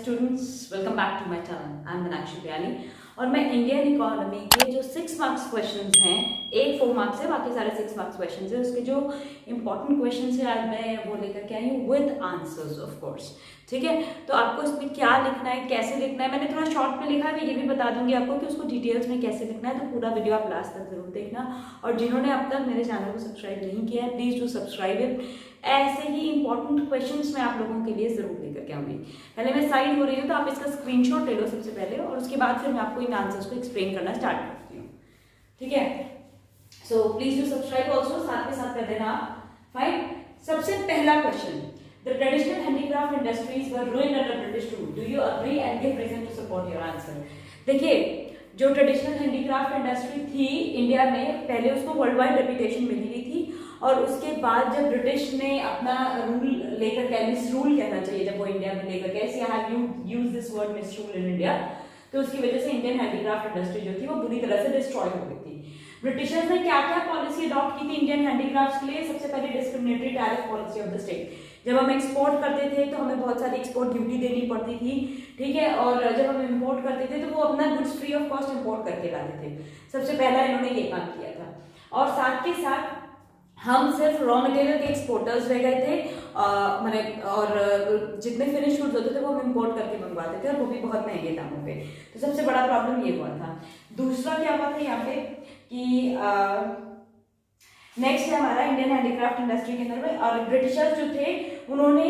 students, welcome back to my channel. I'm Meenakshi Pyani और मैं Indian economy के जो 6 मार्क्स क्वेश्चंस हैं, एक 4 मार्क्स है, बाकी सारे 6 मार्क्स क्वेश्चंस हैं, उसके जो इंपॉर्टेंट क्वेश्चंस हैं आज मैं वो लेकर के आई हूँ विद आंसर्स ऑफ कोर्स। ठीक है, तो आपको इसमें क्या लिखना है, कैसे लिखना है, मैंने थोड़ा शॉर्ट में लिखा है, मैं ये भी बता दूंगी आपको कि उसको डिटेल्स में कैसे लिखना है, तो पूरा वीडियो आप लास्ट तक जरूर देखना। और जिन्होंने अब तक मेरे चैनल को सब्सक्राइब नहीं किया है, प्लीज डू सब्सक्राइब इट। ऐसे ही इंपॉर्टेंट क्वेश्चंस मैं आप लोगों के लिए जरूर लेकर के आऊंगी। पहले मैं साइड हो रही हूँ तो आप इसका स्क्रीनशॉट ले लो सबसे पहले, और उसके बाद फिर मैं आपको इन आंसर्स को एक्सप्लेन करना स्टार्ट करती हूँ। ठीक है, so please do subscribe also, साथ में साथ कर देना आप। फाइन, सबसे पहला question, the traditional handicraft industries were ruined under British rule, do you agree and give reason to support your answer. देखिए, जो ट्रेडिशनल हैंडीक्राफ्ट इंडस्ट्री थी इंडिया में, पहले उसको वर्ल्ड वाइड रेपुटेशन मिली हुई थी, और उसके बाद जब ब्रिटिश ने अपना रूल लेकर के, मिस रूल कहना चाहिए जब वो इंडिया में लेकर के, I have used this word miss rule in India, तो उसकी वजह से इंडियन हैंडीक्राफ्ट इंडस्ट्री जो थी वो बुरी तरह से डिस्ट्रॉय हो गई थी। ब्रिटिशर्स ने क्या क्या पॉलिसी अडॉप्ट की थी इंडियन हैंडीक्राफ्ट्स के लिए? सबसे पहले discriminatory tariff policy of the state. जब हम एक्सपोर्ट करते थे तो हमें बहुत सारी एक्सपोर्ट ड्यूटी देनी पड़ती थी, ठीक है, और जब हम इंपोर्ट करते थे तो वो अपना goods free of cost import करके लाते थे। सबसे पहला इन्होंने ये काम किया था। और साथ के साथ हम सिर्फ रॉ मटेरियल के एक्सपोर्टर्स रह गए थे, और जितने फिनिश गुड्स होते थे वो हम इंपोर्ट करके मंगवाते थे, और वो भी बहुत महंगे दामों पे। तो सबसे बड़ा प्रॉब्लम ये हुआ था। दूसरा क्या हुआ था यहाँ पे कि नेक्स्ट है हमारा इंडियन हैंडीक्राफ्ट इंडस्ट्री के अंदर में, और ब्रिटिशर्स जो थे उन्होंने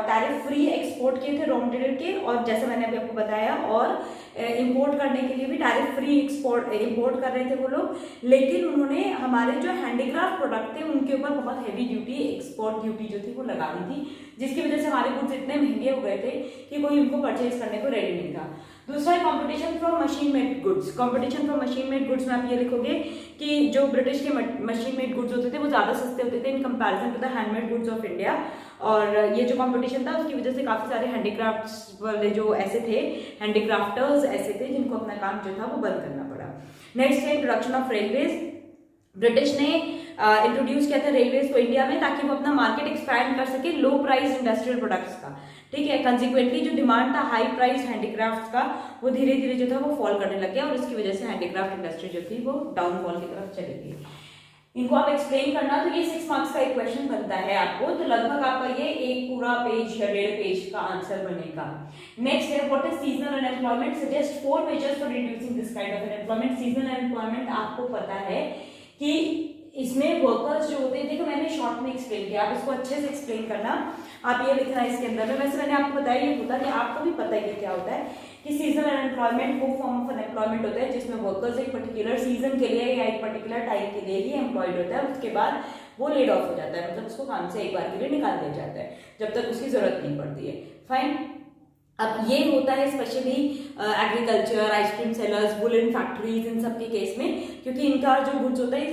टैरिफ फ्री एक्सपोर्ट किए थे रॉ मटेरियल के, और जैसे मैंने अभी आपको बताया, और इंपोर्ट करने के लिए भी टैरिफ फ्री इंपोर्ट कर रहे थे वो लोग, लेकिन उन्होंने हमारे जो हैंडीक्राफ्ट प्रोडक्ट थे उनके ऊपर बहुत हैवी ड्यूटी, एक्सपोर्ट ड्यूटी जो थी वो लगा दी थी, जिसकी वजह से हमारे गुड्स इतने महंगे हो गए थे कि कोई उनको परचेज करने को रेडी नहीं था। दूसरा है competition from machine made goods. Competition from machine made goods में आप ये लिखोगे कि जो ब्रिटिश के मशीन मेड गुड्स होते थे वो ज्यादा सस्ते होते थे in comparison to the handmade goods of India, और ये जो कंपटीशन था उसकी वजह से काफी सारे हैंडीक्राफ्ट्स वाले जो ऐसे थे, हैंडीक्राफ्टर्स ऐसे थे जिनको अपना काम जो था वो बंद करना पड़ा। नेक्स्ट है इंट्रोडक्शन ऑफ रेलवेज। ब्रिटिश ने इंट्रोड्यूस किया था रेलवेज को इंडिया में ताकि वो अपना मार्केट एक्सपैंड कर सके लो प्राइस इंडस्ट्रियल प्रोडक्ट्स का। ठीक है, कंसिक्वेंटली जो डिमांड था हाई प्राइस हैंडीक्राफ्ट्स का वो धीरे धीरे जो था वो फॉल करने लग गया, और इसकी वजह से हैंडीक्राफ्ट इंडस्ट्री जो थी वो डाउनफॉल की तरफ चली गई। इनको आप एक्सप्लेन करना, तो ये 6 मार्क्स का एक क्वेश्चन बनता है आपको, तो लगभग आपका ये एक पूरा पेज या 1.5 पेज का आंसर बनेगा। नेक्स्ट है what is seasonal unemployment, suggest 4 measures for reducing this kind of unemployment. Seasonal unemployment आपको पता है कि इसमें वर्कर्स जो होते हैं, देखो मैंने शॉर्ट में एक्सप्लेन किया, आप इसको अच्छे से एक्सप्लेन करना। आप ये लिखना है इसके अंदर में, वैसे मैंने आपको बताया ये होता है, आपको भी पता है क्या होता है कि सीजनल अनएम्प्लॉयमेंट वो फॉर्म ऑफ अनएम्प्लॉयमेंट होता है जिसमें वर्कर्स एक पर्टिकुलर सीजन के लिए या एक पर्टिकुलर टाइम के लिए ही एम्प्लॉयड होता है, उसके बाद वो लेड ऑफ हो जाता है, मतलब उसको काम से एक बार के लिए निकाल दिया जाता है जब तक उसकी जरूरत नहीं पड़ती है। फाइन, अब ये होता है specially agriculture, ice cream sellers, woollen factories, इन सब के केस में, क्योंकि इनका जो गुड्स होता है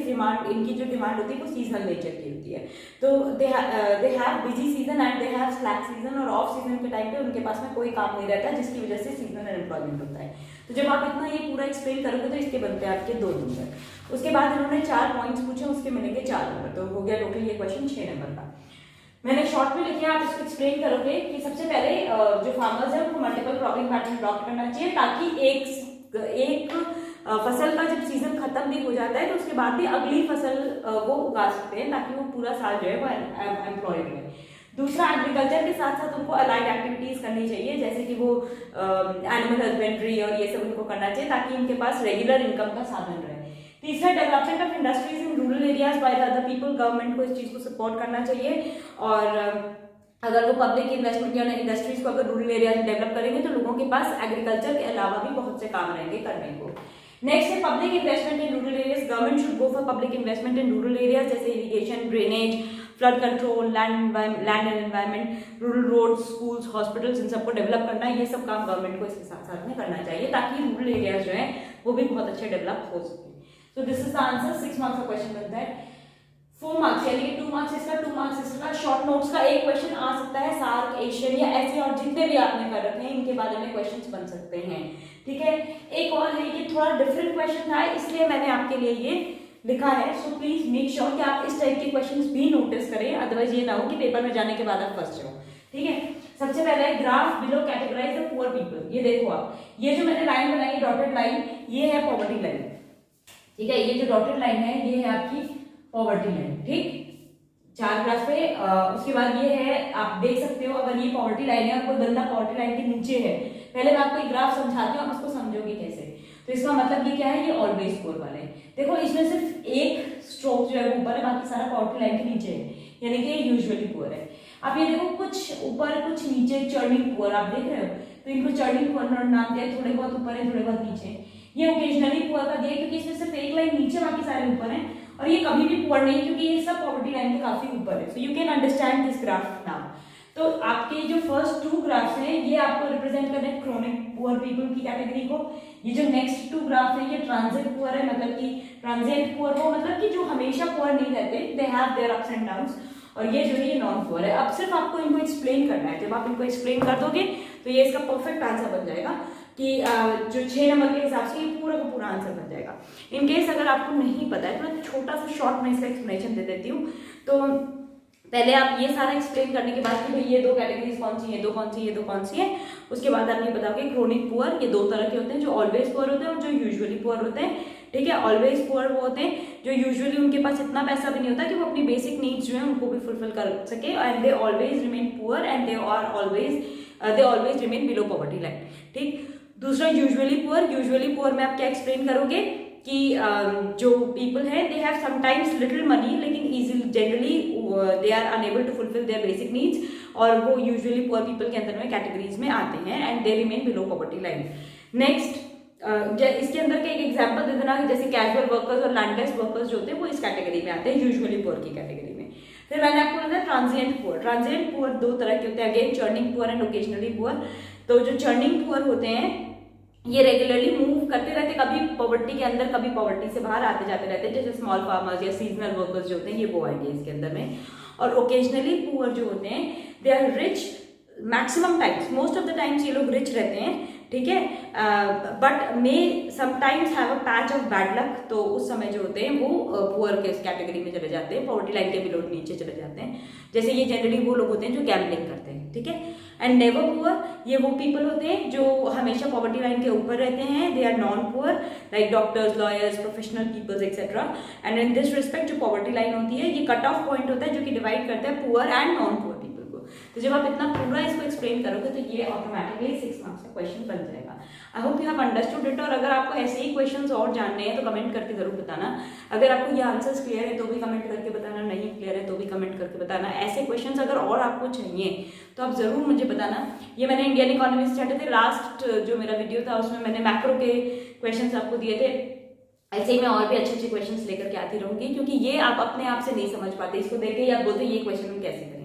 इनकी जो डिमांड होती है वो सीजनल नेचर की होती है। तो they have busy season and they have slack season, और ऑफ सीजन के टाइम पे उनके पास में कोई काम नहीं रहता, जिसकी वजह से सीजनल अनएम्प्लॉयमेंट होता है। तो जब आप इतना ये पूरा एक्सप्लेन करोगे तो इसके बनते हैं आपके 2 नंबर। उसके बाद इन्होंने 4 पॉइंट्स पूछे, उसके मिलेंगे 4 नंबर, तो हो गया टोटल ये क्वेश्चन 6 नंबर का। मैंने शॉर्ट में लिखे, आप इसको एक्सप्लेन करोगे कि सबसे पहले जो फार्मर्स है उनको मल्टीपल क्रॉपिंग पैटर्न अडॉप्ट करना चाहिए, ताकि एक फसल का जब सीजन खत्म भी हो जाता है तो उसके बाद भी अगली फसल वो उगा सकते हैं, ताकि वो पूरा साल जो है वो एम्प्लॉयड रहे। दूसरा, एग्रीकल्चर के साथ साथ उनको अलाइड एक्टिविटीज करनी चाहिए, जैसे कि वो एनिमल हस्बेंड्री और ये सब उनको करना चाहिए, ताकि उनके पास रेगुलर इनकम का साधन रहे। तीसरा, development of industries in rural areas by the other people. Government को इस चीज को सपोर्ट करना चाहिए, और अगर वो पब्लिक इन्वेस्टमेंट या इंडस्ट्रीज को अगर रूरल एरियाज में डेवलप करेंगे तो लोगों के पास एग्रीकल्चर के अलावा भी बहुत से काम रहेंगे करने को। नेक्स्ट है public investment in rural areas. Government should go for public investment in rural areas, जैसे irrigation, drainage, flood control, land and environment, rural roads, schools, hospitals, इन सबको डेवलप करना, ये सब काम गवर्नमेंट को इसके साथ साथ में करना चाहिए, ताकि रूरल एरियाज जो है वो भी बहुत अच्छे डेवलप हो सके। So this is the answer, 6 marks का क्वेश्चन बनता है। 4 मार्क्स यानी कि 2 मार्क्स इसका, 2 मार्क्स इसका। शॉर्ट नोट्स का एक क्वेश्चन आ सकता है, सार्क, एशियन या ऐसे और जितने भी आपने कर रखे हैं इनके बारे में क्वेश्चंस बन सकते हैं। ठीक है, एक और है, ये थोड़ा डिफरेंट क्वेश्चन था इसलिए मैंने आपके लिए ये लिखा है। सो प्लीज मेक श्योर कि आप इस टाइप के क्वेश्चंस भी नोटिस करें, अदरवाइज ये ना हो कि पेपर में जाने के बाद आप फंस जाओ। ठीक है। सबसे पहले graph below categorise the poor people. ये देखो आप, ये जो मैंने लाइन बनाई डॉटेड लाइन, ये है पॉवर्टी लाइन, ठीक है। ये जो डॉटेड लाइन है ये है आपकी पॉवर्टी लाइन, ठीक। 4 ग्राफ पे उसके बाद ये है, आप देख सकते हो अगर ये पॉवर्टी लाइन है और कोई बंदा पॉवर्टी लाइन के नीचे है, पहले मैं आपको एक ग्राफ समझाती हूँ, आप उसको समझोगे कैसे। तो इसका मतलब ये क्या है, ये ऑलवेज पुअर वाले। देखो इसमें सिर्फ एक स्ट्रोक जो है ऊपर है, बाकी सारा पॉवर्टी लाइन के नीचे है, यानी कि यूजुअली पुअर है। आप ये देखो कुछ ऊपर कुछ नीचे, चर्निंग पुअर आप देख रहे हो, तो इनको चर्निंग पुअर नाम दिया, थोड़े बहुत ऊपर है थोड़े बहुत नीचे। ये ओकेजनली पुअर का दिया क्योंकि इसमें सिर्फ एक लाइन नीचे बाकी सारे ऊपर है, और ये कभी भी पुअर नहीं क्योंकि ये सब पॉवर्टी लाइन के काफी ऊपर है। So you can understand this graph now. तो आपके जो फर्स्ट 2 ग्राफ्स हैं ये आपको रिप्रेजेंट कर रहे हैं क्रोनिक पुअर पीपल की कैटेगरी को। ये जो नेक्स्ट 2 ग्राफ है ये ट्रांजिट पुअर है, मतलब कि ट्रांजिएंट पुअर वो मतलब कि जो हमेशा पुअर नहीं रहते, they have their ups and downs. और ये जो है ये नॉन पुअर है। अब सिर्फ आपको इनको एक्सप्लेन करना है, जब आप इनको एक्सप्लेन कर दोगे तो ये इसका परफेक्ट आंसर बन जाएगा कि जो 6 नंबर के हिसाब से ये पूरा का पूरा आंसर बन जाएगा। इन केस अगर आपको नहीं पता है तो मैं छोटा सा शॉर्ट में इसका एक्सप्लेनेशन दे देती हूँ। तो पहले आप ये सारा एक्सप्लेन करने के बाद कि भाई ये 2 कैटेगरीज कौन सी है, 2 कौन सी, ये 2 कौन सी है, उसके बाद आप ये बताओगे क्रोनिक पुअर ये 2 तरह के होते हैं, जो ऑलवेज पुअर होते हैं और जो यूजुअली पुअर होते हैं, ठीक है। ऑलवेज पुअर वो होते हैं जो यूजुअली उनके पास इतना पैसा भी नहीं होता कि वो अपनी बेसिक नीड्स जो है उनको भी फुलफिल कर सके, and they always remain poor and they always remain below poverty line, ठीक। दूसरा यूजुअली पुअर में आप क्या एक्सप्लेन करोगे कि जो पीपल है they have sometimes little money लेकिन easily generally they are unable to fulfil their basic needs, और वो यूजुअली पुअर पीपल के अंदर में कैटेगरीज में आते हैं and they remain below poverty line. Next इसके अंदर के एक एग्जांपल दे देना, जैसे कैजुअल वर्कर्स और लैंडलेस वर्कर्स जो होते हैं वो इस कैटेगरी में आते हैं, यूजुअली पुअर की कैटेगरी में। फिर मैंने आपको बताया ट्रांजिएंट पुअर 2 तरह के होते हैं, again churning poor and occasionally poor. तो जो चर्निंग पुअर होते हैं ये रेगुलरली मूव करते रहते, कभी पॉवर्टी के अंदर कभी पॉवर्टी से बाहर आते जाते रहते हैं, जैसे स्मॉल फार्मर्स या सीजनल वर्कर्स जो होते हैं ये वो आएंगे इसके अंदर में। और ओकेजनली पुअर जो होते हैं they are rich maximum times, most of the times ये लोग रिच रहते हैं, ठीक है, but may sometimes have a patch of bad luck, तो उस समय जो होते हैं वो पुअर के कैटेगरी में चले जाते हैं, पॉवर्टी लाइन के बिलो नीचे चले जाते हैं। जैसे ये जनरली वो लोग होते हैं जो गैम्बलिंग करते हैं, ठीक है। एंड नेवर पुअर ये वो पीपल होते हैं जो हमेशा पॉवर्टी लाइन के ऊपर रहते हैं, they are non poor like doctors, lawyers, professional peoples etcetera. And in this respect जो पॉवर्टी लाइन होती है ये कट ऑफ पॉइंट होता है जो कि डिवाइड करता है poor and non poor people को। तो जब आप इतना पूरा इसको एक्सप्लेन करोगे तो ये ऑटोमेटिकली 6 मार्क्स का क्वेश्चन बन जाएगा। I hope you have understood it. और अगर आपको ऐसे ही क्वेश्चंस और जानने हैं तो कमेंट करके जरूर बताना। अगर आपको ये आंसर्स क्लियर है तो भी कमेंट करके बताना, नहीं क्लियर है तो भी कमेंट करके बताना। ऐसे क्वेश्चंस अगर और आपको चाहिए तो आप जरूर मुझे बताना। ये मैंने इंडियन इकोनॉमी से स्टार्ट थे, लास्ट जो मेरा वीडियो था उसमें मैंने मैक्रो के क्वेश्चंस आपको दिए थे। ऐसे ही मैं और भी अच्छे अच्छे क्वेश्चंस लेकर के आती रहूंगी, क्योंकि ये आप अपने आप से नहीं समझ पाते, इसको देख के आप बोलते ये क्वेश्चन हम कैसे करेंगे।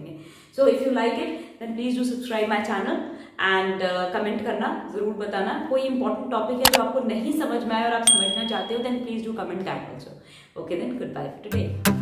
So if you like it then please do subscribe my channel and comment करना, जरूर बताना। कोई इंपॉर्टेंट टॉपिक है जो आपको नहीं समझ में आया और आप समझना चाहते हो then please do comment that also. Okay then, good bye today.